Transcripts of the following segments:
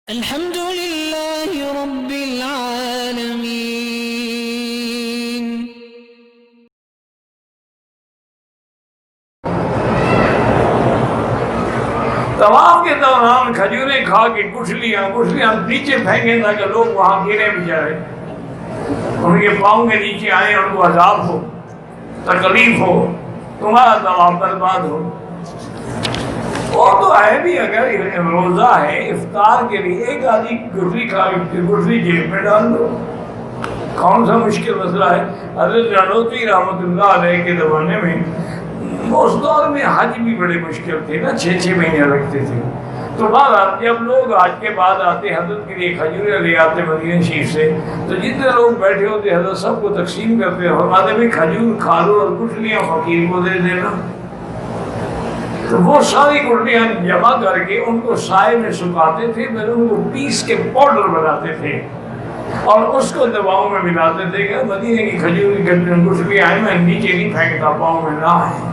الحمد لله رب العالمين. طواف کے دوران کھجوریں کھا کے گٹھلیاں نیچے پھینکیں تاکہ لوگ وہاں گرے بھی جائے، ان کے پاؤں کے نیچے آئے، ان کو عذاب ہو، تکلیف ہو، تمہارا طواف برباد ہو۔ اور تو ہے بھی، اگر روزہ ہے افطار کے لیے ایک آدھی گٹھلی کھا کے گٹھلی جیب میں ڈال دو، کون سا مشکل مسئلہ ہے۔ حضرت نانوتوی رحمۃ اللہ علیہ کے زمانے میں اس دور میں حج بھی بڑے مشکل تھے نا، 6 مہینے لگتے تھے، تو بعد جب لوگ حج کے بعد آتے حضرت کے لیے کھجوریں لے آتے مدینہ شریف سے، تو جتنے لوگ بیٹھے ہوتے حضرت سب کو تقسیم کرتے، فرماتے بھی کھجور کھا لو اور گٹھلیاں فقیر کو دے دینا۔ تو وہ ساری گٹھلیاں جمع کر کے ان کو سائے میں سکھاتے تھے، پھر ان کو پیس کے پاؤڈر بناتے تھے اور اس کو دواؤں میں ملاتے تھے کہ مدینے کی کھجور کی گٹھلی آئے، میں نیچے نہیں پھینکتا، پاؤں میں نہ آئے۔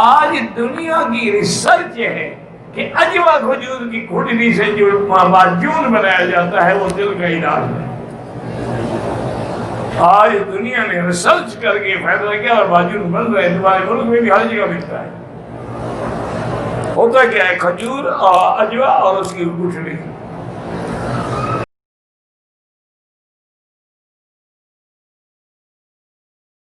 آج دنیا کی ریسرچ ہے کہ اجوا کھجور کی گٹھلی سے جو معجون بنایا جاتا ہے وہ دل کا علاج ہے۔ آج دنیا نے ریسرچ کر کے فیصلہ کیا اور معجون بن رہے ہیں، تمہارے ملک میں بھی ہر جگہ ملتا ہے۔ ہوتا کیا ہے، کھجور اور اجوا اور اس کی گٹھلی۔